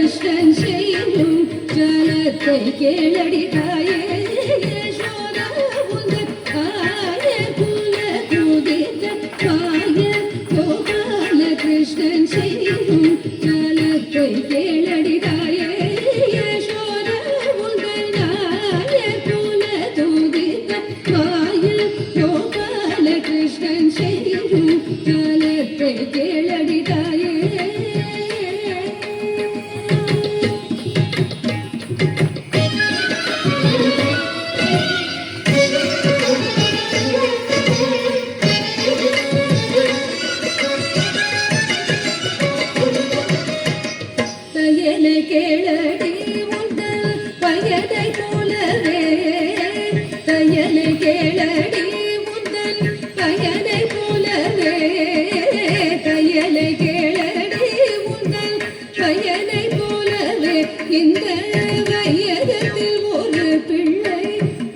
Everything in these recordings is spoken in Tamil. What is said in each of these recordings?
கிருஷ்ணன் செய்யும் ஜலத்தை கேளடி தாயே யசோதா உந்தன் ஆய குல துதித்த பாய கோபால கிருஷ்ணன் செய்யும் ஜலத்தை கேளடி தாயே யசோதா உந்தன் ஆய குல துதித்த பாய கோபால கிருஷ்ணன் செய்யும் ஜலத்தை கேளடி தாயே கேளடி உந்தன் பயனை போலவே தையலை கேளடி உந்தன் பயனை போலவே தையலை கேளடி உந்தன் பயனை போலவே இந்த வையகத்தில் ஒரு பிள்ளை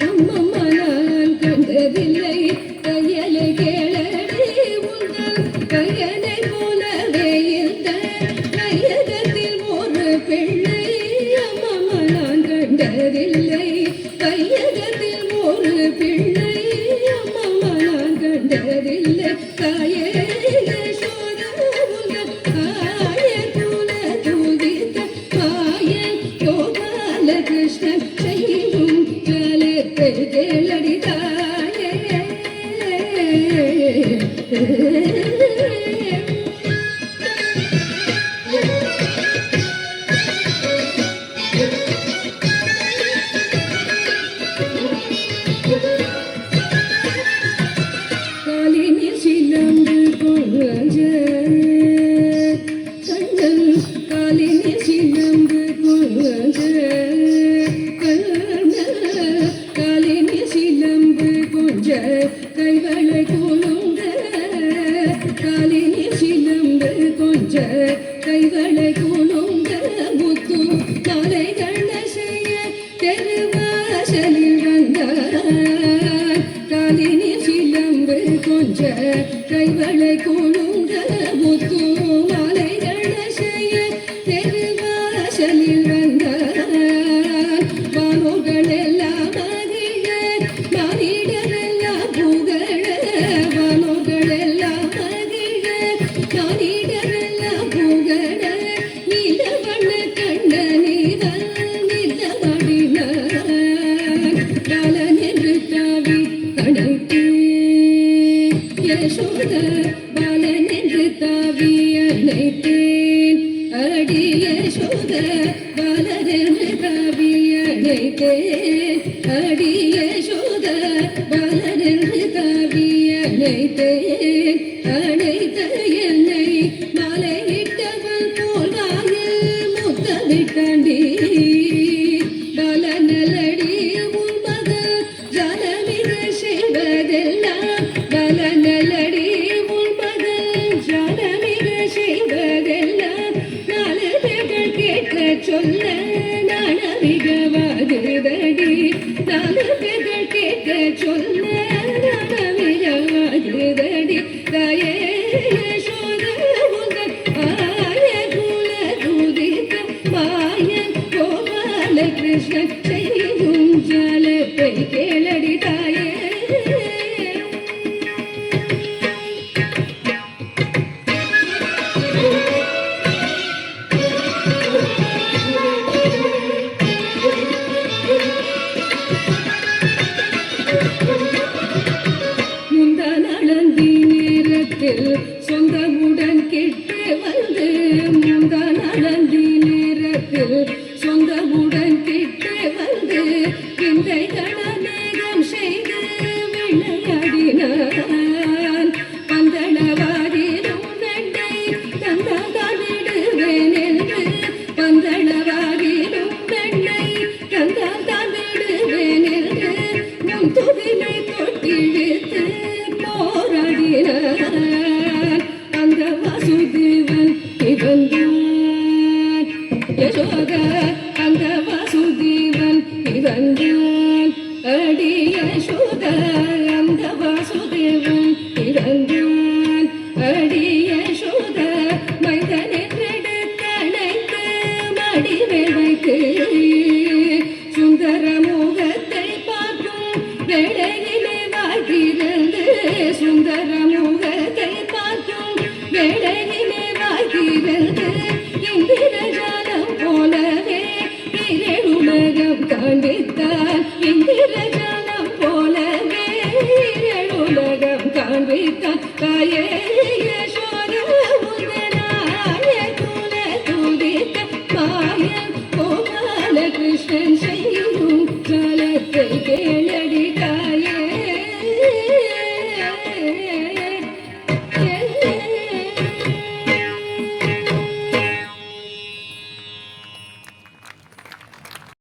அம்மம்மா நான் கண்டதில்லை தையலை கேளடி உந்தன் பயனை போலவே இந்த பிள்ளை அம்மம்மா நான் கண்டதில்லை கையகத்தில் ஒரு பிள்ளை அம்மம்மா நான் கண்டதில்லை தாயே யசோதா உந்தன் ஆய குல துதித்த பாய கோபால கிருஷ்ணன் செய்யும் ஜலத்தை கேளடி தாயே கைவளை கூலுங்க காலினி சிலம்பு கொஞ்ச கைவளை கூலுங்க முத்து மாலைகள் செய்ய தெருவாசலில் வந்தார் காலினி சிலம்பு கொஞ்ச கைவளை கூலுங்க முத்து மாலைகள் செய்ய தெருவாசலில் வந்தார் வானோர்கள் எல்லாம் யசோத பாலன் என்று தாவி அணைத்தேன் அடி யசோத பாலன் என்று தாவி அணைத்தேன் அடி யசோத பாலன் என்று தாவி அணைத்தேன் அணைத்த என்னை மாலையிட்டவன் போல் வாயில் முத்தமிட்டாண்டி பாலநலடி உன் மகள் ஜனமிக செய்வதெல்லாம் பாலநலடி உன் மகள் ஜனமிக செய்வதெல்லாம் நாலு பேர்கள் கேட்க சொல்ல நாணமிகவாகுதடி நாலு பேர்கள் கேட்க சொல்ல நாணமிகவாகுதடி தாயே யசோதா உந்தன் ஆய குல துதித்த பாய கோபால கிருஷ்ணன் செய்யும் ஜலத்தை கேளடி தாயே சொந்தமுடன் கிட்டு வந்து முந்தான் அளந்தி நேரத்தில் சொந்தமுடன் கிட்டு வந்து விந்தை கணநேகம் செய்து விளையாடினான் பந்தளவாதிலும் வெண்டை தந்தான் விடுவேன் என்று பந்தளவாதிலும் வெண்டை தந்தான் விடுவேன் என்று முன் துதிலை தொட்டிழுத்து போராடினான் அந்த வாசுதேவன் இவன்தான் யசோத அந்த வாசுதேவன் இவன்தான் அடி யசோத அந்த வாசுதேவன் இவன்தான் அடி யசோத மைந்தன் என்றெடுத்தணைத்து மடி வேளையிலே வாழ்த்திருந்து சுந்தர முகத்தை பார்க்கும் வேளையிலே வாழ்த்திருந்து இந்திரஜாலம் போலவே இரேழுலகம் காண்பித்தார் இந்திரஜாலம் போலவே இரேழுலகம் காண்பித்தார் தாயே யசோத உந்தனாய குல துதித்த மாயன் கோபால கிருஷ்ணன் செய்யும் காலத்தை கேளடி தாயே